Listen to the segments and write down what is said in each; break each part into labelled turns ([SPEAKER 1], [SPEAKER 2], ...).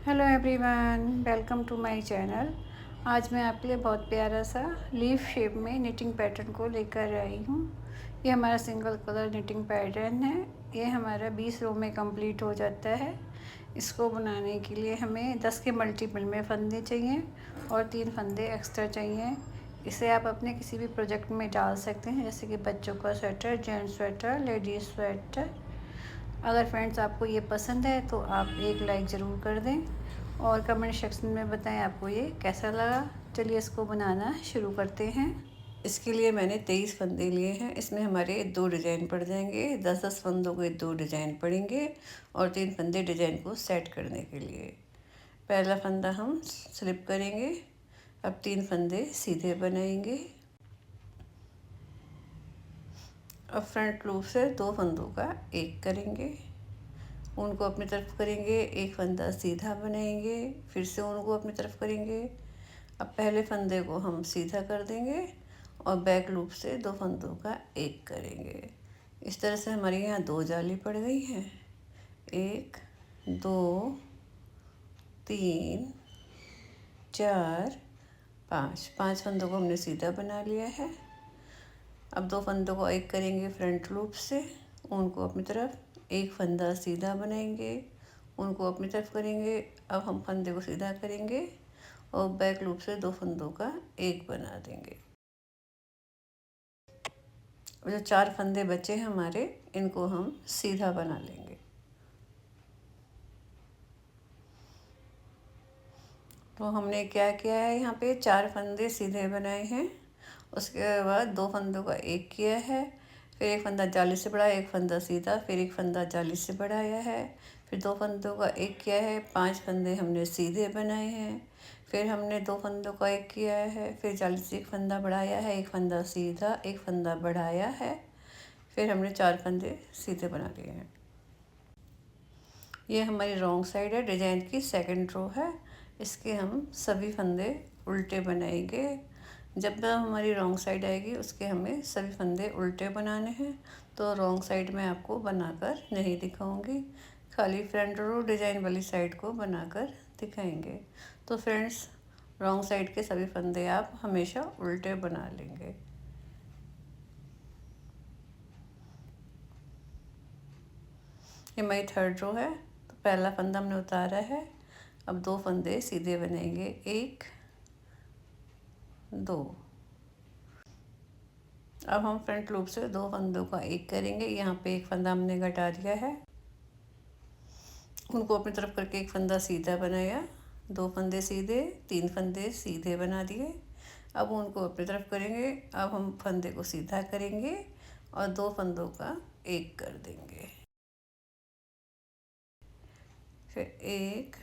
[SPEAKER 1] Hello everyone, welcome to my channel. आज मैं आपके लिए बहुत प्यारा सा लीफ शेप में निटिंग पैटर्न को लेकर आई हूँ। ये हमारा सिंगल कलर निटिंग पैटर्न है। ये हमारा 20 रो में कंप्लीट हो जाता है। इसको बनाने के लिए हमें 10 के मल्टीपल में फंदे चाहिए और 3 फंदे एक्स्ट्रा चाहिए। इसे आप अपने किसी भी प्रोजेक्ट में डाल सकते हैं, जैसे कि बच्चों का sweater, gents sweater, ladies sweater. अगर फ्रेंड्स आपको ये पसंद है तो आप एक लाइक ज़रूर कर दें और कमेंट सेक्शन में बताएं आपको ये कैसा लगा। चलिए इसको बनाना शुरू करते हैं। इसके लिए मैंने 23 फंदे लिए हैं। इसमें हमारे 2 डिज़ाइन पड़ जाएंगे। 10-10 फंदों के 2 डिज़ाइन पड़ेंगे और 3 फंदे डिज़ाइन को सेट करने के लिए। पहला फंदा हम स्लिप करेंगे। अब 3 फंदे सीधे बनाएंगे। अब फ्रंट लूप से 2 फंदों का एक करेंगे, उनको अपनी तरफ करेंगे, एक फंदा सीधा बनाएंगे, फिर से उनको अपनी तरफ करेंगे। अब पहले फंदे को हम सीधा कर देंगे और बैक लूप से 2 फंदों का एक करेंगे। इस तरह से हमारे यहाँ 2 जाली पड़ गई हैं। 1 2 3 4 5 5 फंदों को हमने सीधा बना लिया है। अब 2 फंदों को एक करेंगे फ्रंट लूप से, उनको अपनी तरफ, एक फंदा सीधा बनाएंगे, उनको अपनी तरफ करेंगे। अब हम फंदे को सीधा करेंगे और बैक लूप से 2 फंदों का एक बना देंगे। और जो 4 फंदे बचे हैं हमारे, इनको हम सीधा बना लेंगे। तो हमने क्या किया है, यहाँ पे 4 फंदे सीधे बनाए हैं, उसके बाद 2 फंदों का एक किया है, फिर एक फंदा जाली से बढ़ाया, एक फंदा सीधा, फिर एक फंदा जाली से बढ़ाया है, फिर 2 फंदों का एक किया है, 5 फंदे हमने सीधे बनाए हैं, फिर हमने 2 फंदों का एक किया है, फिर जाली से एक फंदा बढ़ाया है, एक फंदा सीधा, एक फंदा बढ़ाया है, फिर हमने 4 फंदे सीधे बना लिए हैं। ये हमारी रॉन्ग साइड है, डिजाइन की सेकंड रो है। इसके हम सभी फंदे उल्टे बनाएंगे। जब हमारी रॉन्ग साइड आएगी उसके हमें सभी फंदे उल्टे बनाने हैं। तो रॉन्ग साइड में आपको बनाकर नहीं दिखाऊंगी, खाली फ्रंट रो डिजाइन वाली साइड को बनाकर दिखाएंगे। तो फ्रेंड्स, रॉन्ग साइड के सभी फंदे आप हमेशा उल्टे बना लेंगे। ये हमारी थर्ड रो है। तो पहला फंदा हमने उतारा है। अब 2 फंदे सीधे बनेंगे, 1 2। अब हम फ्रंट लूप से 2 फंदों का एक करेंगे। यहाँ पे एक फंदा हमने घटा दिया है, उनको अपनी तरफ करके एक फंदा सीधा बनाया, 2 फंदे सीधे, 3 फंदे सीधे बना दिए। अब उनको अपनी तरफ करेंगे। अब हम फंदे को सीधा करेंगे और 2 फंदों का एक कर देंगे। फिर 1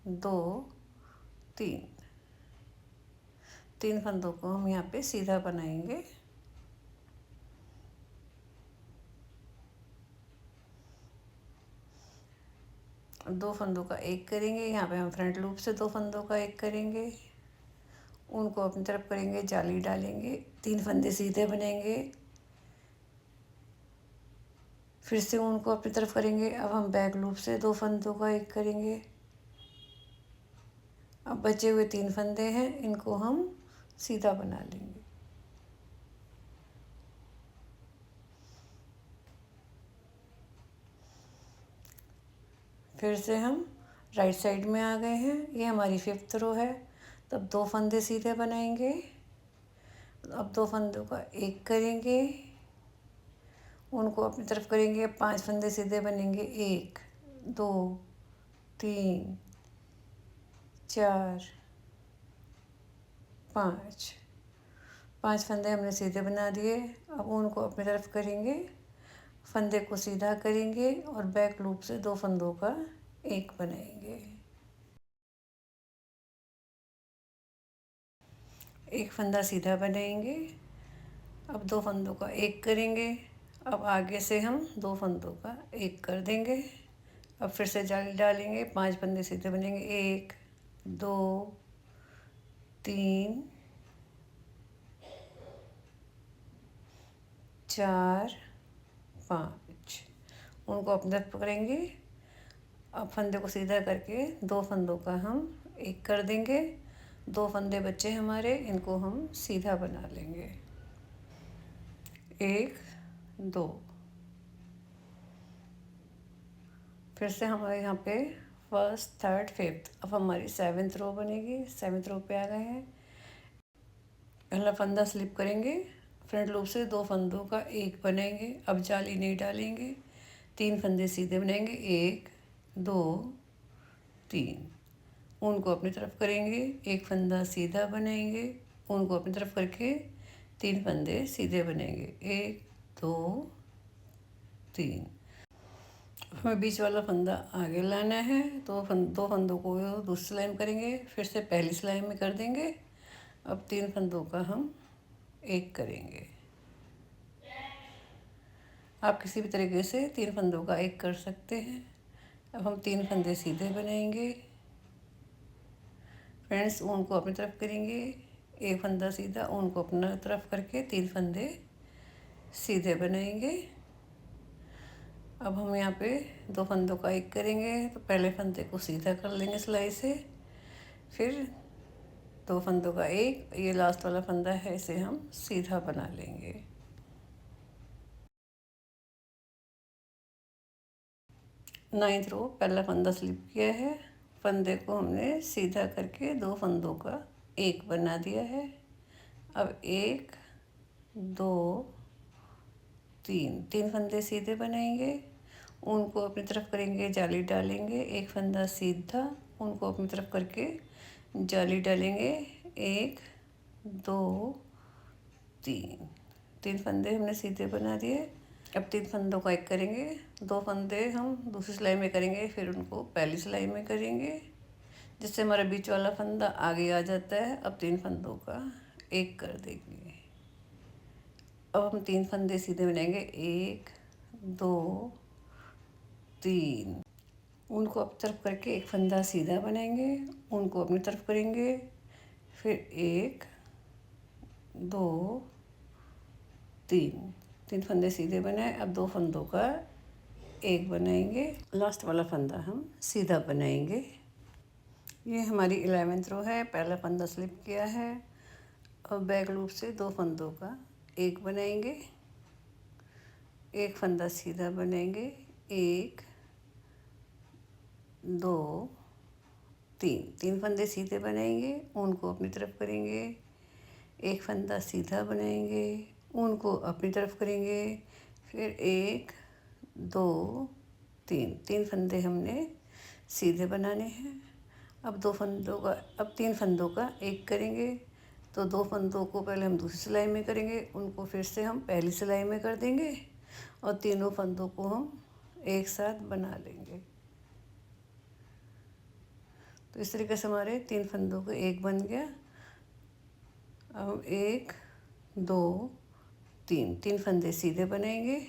[SPEAKER 1] 2 3, 3 फंदों को हम यहाँ पे सीधा बनाएंगे। अब 2 फंदों का एक करेंगे। यहाँ पे हम फ्रंट लूप से 2 फंदों का एक करेंगे, उनको अपनी तरफ करेंगे, जाली डालेंगे, 3 फंदे सीधे बनेंगे, फिर से उनको अपनी तरफ करेंगे। अब हम बैक लूप से 2 फंदों का एक करेंगे। अब बचे हुए 3 फंदे हैं, इनको हम सीधा बना लेंगे। फिर से हम राइट साइड में आ गए हैं। ये हमारी 5th रो है। तब 2 फंदे सीधे बनाएंगे। अब 2 फंदों का एक करेंगे, उनको अपनी तरफ करेंगे। 5 फंदे सीधे बनेंगे, 1 2 3 4 5। 5 फंदे हमने सीधे बना दिए। अब उनको अपनी तरफ करेंगे, फंदे को सीधा करेंगे और बैक लूप से 2 फंदों का एक बनाएंगे। एक फंदा सीधा बनाएंगे। अब 2 फंदों का एक करेंगे। अब आगे से हम 2 फंदों का एक कर देंगे। अब फिर से जाली डालेंगे, 5 फंदे सीधे बनेंगे, 1 2 3 4 5। उनको अपनी तरफ करेंगे। अब फंदे को सीधा करके 2 फंदों का हम एक कर देंगे। 2 फंदे बचे हमारे, इनको हम सीधा बना लेंगे। 1 2। फिर से हमारे यहाँ पे फर्स्ट, थर्ड, फिफ्थ, अब हमारी 7th रो बनेगी। 7th रो पे आ गए हैं। पहला फंदा स्लिप करेंगे, फ्रंट लूप से 2 फंदों का एक बनाएंगे। अब जाली नहीं डालेंगे, 3 फंदे सीधे बनाएंगे। 1 2 3। ऊन को अपनी तरफ करेंगे, एक फंदा सीधा बनाएंगे। ऊन को अपनी तरफ करके 3 फंदे सीधे बनाएंगे। 1 2 3। हमें बीच वाला फंदा आगे लाना है, तो 2 फंदों को दूसरी सिलाई में करेंगे, फिर से पहली सिलाई में कर देंगे। अब 3 फंदों का हम एक करेंगे। आप किसी भी तरीके से 3 फंदों का एक कर सकते हैं। अब हम 3 फंदे सीधे बनाएंगे। फ्रेंड्स, ऊन को अपनी तरफ करेंगे, एक फंदा सीधा, ऊन को अपनी तरफ करके 3 फंदे सीधे बनाएंगे। अब हम यहाँ पे 2 फंदों का एक करेंगे, तो पहले फंदे को सीधा कर लेंगे सिलाई से, फिर 2 फंदों का एक, ये लास्ट वाला फंदा है, इसे हम सीधा बना लेंगे। नाइन्थ रो, पहला फंदा स्लिप किया है, फंदे को हमने सीधा करके 2 फंदों का एक बना दिया है। अब 1 2 3 फंदे सीधे बनाएंगे। ऊन को अपनी तरफ करेंगे, जाली डालेंगे, एक फंदा सीधा, ऊन को अपनी तरफ करके जाली डालेंगे। 1 2 3 फंदे हमने सीधे बना दिए। अब 3 फंदों का एक करेंगे, 2 फंदे हम दूसरी सिलाई में करेंगे, फिर उनको पहली सिलाई में करेंगे, जिससे हमारा बीच वाला फंदा आगे आ जाता है। अब 3 फंदों का एक कर देंगे। अब हम 3 फंदे सीधे बनाएंगे, 1 2 3। ऊन को अपनी तरफ करके एक फंदा सीधा बनाएंगे, ऊन को अपनी तरफ करेंगे, फिर 1 2 3 फंदे सीधे बनाए। अब 2 फंदों का एक बनाएंगे, लास्ट वाला फंदा हम सीधा बनाएंगे। ये हमारी 11th रो है, पहला फंदा स्लिप किया है। अब बैक लूप से 2 फंदों का एक बनाएंगे, एक फंदा सीधा बनाएंगे। 1 2 3 फंदे सीधे बनाएंगे, ऊन को अपनी तरफ करेंगे, एक फंदा सीधा बनाएंगे, ऊन को अपनी तरफ करेंगे, फिर 1 2 3 फंदे हमने सीधे बनाने हैं। अब 3 फंदों का एक करेंगे, तो 2 फंदों को पहले हम दूसरी सिलाई में करेंगे, उनको फिर से हम पहली सिलाई में कर देंगे, और तीनों फंदों को हम एक साथ बना लेंगे। तो इस तरीके से हमारे 3 फंदों का एक बन गया। अब 1 2 3 फंदे सीधे बनाएंगे,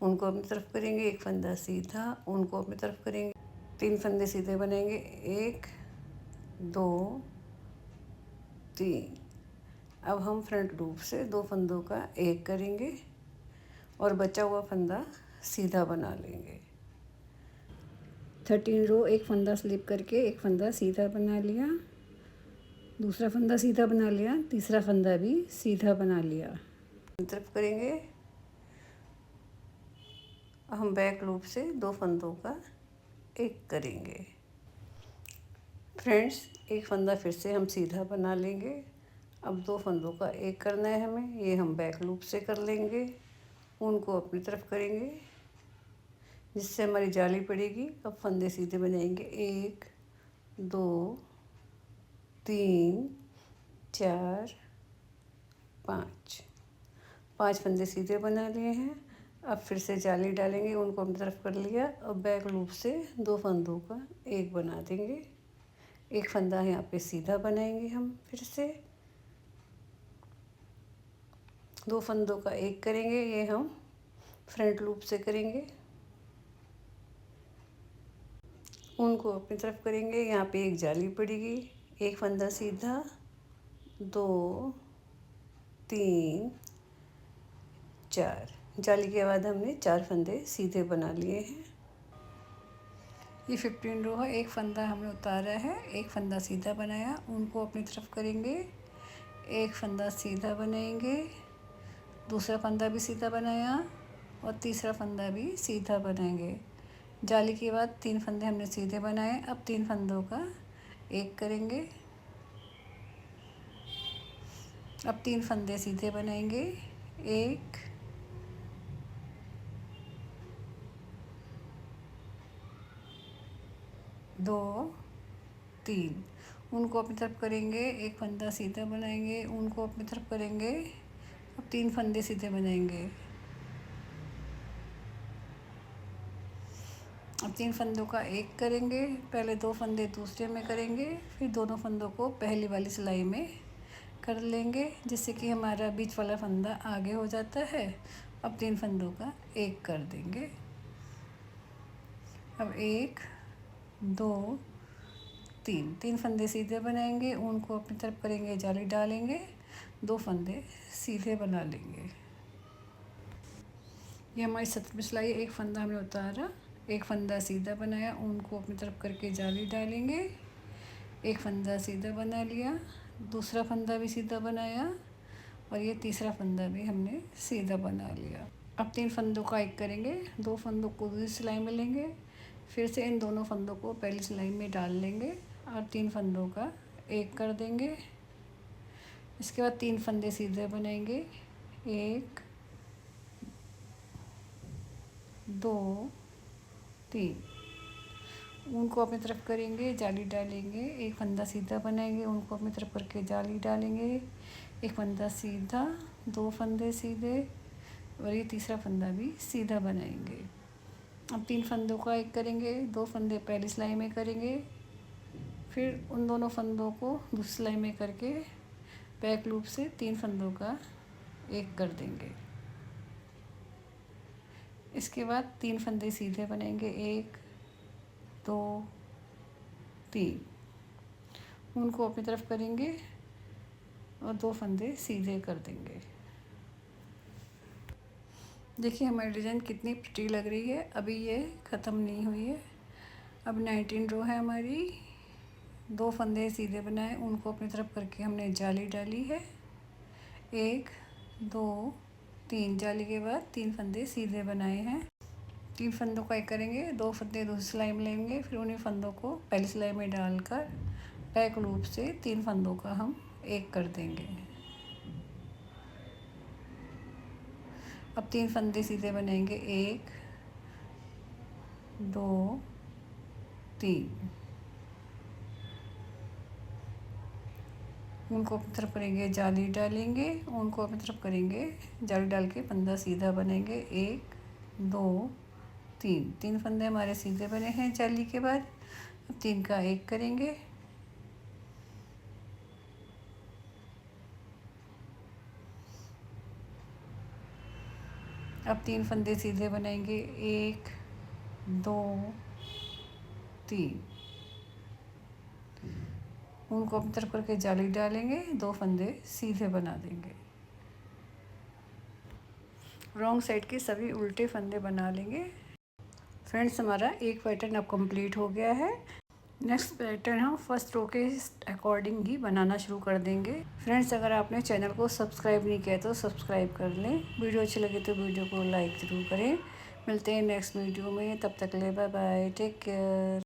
[SPEAKER 1] उनको अपनी तरफ करेंगे, एक फंदा सीधा, उनको अपनी तरफ करेंगे, 3 फंदे सीधे बनाएंगे। 1 2 3। अब हम फ्रंट लूप से 2 फंदों का एक करेंगे और बचा हुआ फंदा सीधा बना लेंगे। 13 रो, एक फंदा स्लिप करके एक फंदा सीधा बना लिया, दूसरा फंदा सीधा बना लिया, तीसरा फंदा भी सीधा बना लिया। तरफ करेंगे, हम बैक लूप से 2 फंदों का एक करेंगे। फ्रेंड्स, एक फंदा फिर से हम सीधा बना लेंगे। अब 2 फंदों का एक करना है हमें, ये हम बैक लूप से कर लेंगे, उनको अपनी तरफ करेंगे, जिससे हमारी जाली पड़ेगी। अब फंदे सीधे बनाएंगे, 1 2 3 4 5 फंदे सीधे बना लिए हैं। अब फिर से जाली डालेंगे, उनको अपनी तरफ कर लिया। अब बैक लूप से 2 फंदों का एक बना देंगे, एक फंदा यहाँ पे सीधा बनाएंगे हम, फिर से 2 फंदों का एक करेंगे, ये हम फ्रंट लूप से करेंगे, उनको अपनी तरफ करेंगे, यहाँ पे एक जाली पड़ेगी, एक फंदा सीधा, 2 3 4। जाली के बाद हमने 4 फंदे सीधे बना लिए हैं। ये 15 रो है। एक फंदा हमने उतारा है, एक फंदा सीधा बनाया, उनको अपनी तरफ करेंगे, एक फंदा सीधा बनाएंगे, दूसरा फंदा भी सीधा बनाया और तीसरा फंदा भी सीधा बनाएंगे। जाली के बाद 3 फंदे हमने सीधे बनाए। अब 3 फंदों का एक करेंगे। अब 3 फंदे सीधे बनाएंगे, 1 2 3, उनको अपनी तरफ करेंगे, एक फंदा सीधा बनाएंगे, उनको अपनी तरफ करेंगे। अब 3 फंदे सीधे बनाएंगे। अब 3 फंदों का एक करेंगे, पहले 2 फंदे दूसरे में करेंगे, फिर दोनों फंदों को पहली वाली सिलाई में कर लेंगे, जिससे कि हमारा बीच वाला फंदा आगे हो जाता है। अब 3 फंदों का एक कर देंगे। अब 1 2 3 फंदे सीधे बनाएंगे, उनको अपनी तरफ करेंगे, जाली डालेंगे, 2 फंदे सीधे बना लेंगे। ये हमारी 7वीं सिलाई। एक फंदा हमने उतारा, एक फंदा सीधा बनाया, उनको अपनी तरफ करके जाली डालेंगे, एक फंदा सीधा बना लिया, दूसरा फंदा भी सीधा बनाया और ये तीसरा फंदा भी हमने सीधा बना लिया। अब 3 फंदों का एक करेंगे, 2 फंदों को दूसरी सिलाई में लेंगे, फिर से इन दोनों फंदों को पहली सिलाई में डाल लेंगे और 3 फंदों का एक कर देंगे। इसके बाद 3 फंदे सीधे बनाएंगे, 1 2 3, उनको अपनी तरफ करेंगे, जाली डालेंगे, एक फंदा सीधा बनाएंगे, उनको अपनी तरफ करके जाली डालेंगे, एक फंदा सीधा, 2 फंदे सीधे और ये तीसरा फंदा भी सीधा बनाएंगे। अब 3 फंदों का एक करेंगे, 2 फंदे पहली सिलाई में करेंगे, फिर उन दोनों फंदों को दूसरी सिलाई में करके बैक लूप से 3 फंदों का एक कर देंगे। इसके बाद 3 फंदे सीधे बनेंगे, 1 2 3, उनको अपनी तरफ करेंगे और 2 फंदे सीधे कर देंगे। देखिए हमारी डिज़ाइन कितनी प्रिटी लग रही है। अभी ये ख़त्म नहीं हुई है। अब 19 रो है हमारी। 2 फंदे सीधे बनाए, उनको अपनी तरफ करके हमने जाली डाली है, 1 2 3, जाली के बाद 3 फंदे सीधे बनाए हैं। 3 फंदों का एक करेंगे, 2 फंदे दूसरी सिलाई में लेंगे, फिर उन्हीं फंदों को पहली सिलाई में डालकर बैक लूप से 3 फंदों का हम एक कर देंगे। अब 3 फंदे सीधे बनेंगे, 1 2 3, उनको अपनी तरफ करेंगे, जाली डालेंगे, उनको अपनी तरफ करेंगे, जाली डाल के फंदा सीधा बनेंगे, 1 2 3 फंदे हमारे सीधे बने हैं जाली के बाद। अब 3 का एक करेंगे। अब 3 फंदे सीधे बनाएंगे, 1 2 3, उनको अपनी तरफ करके जाली डालेंगे, 2 फंदे सीधे बना देंगे। रॉन्ग साइड के सभी उल्टे फंदे बना लेंगे। फ्रेंड्स हमारा एक पैटर्न अब कंप्लीट हो गया है। नेक्स्ट पैटर्न हम फर्स्ट रो के अकॉर्डिंग ही बनाना शुरू कर देंगे। फ्रेंड्स अगर आपने चैनल को सब्सक्राइब नहीं किया तो सब्सक्राइब कर लें। वीडियो अच्छी लगे तो वीडियो को लाइक ज़रूर करें। मिलते हैं नेक्स्ट वीडियो में, तब तक ले बाय बाय, टेक केयर।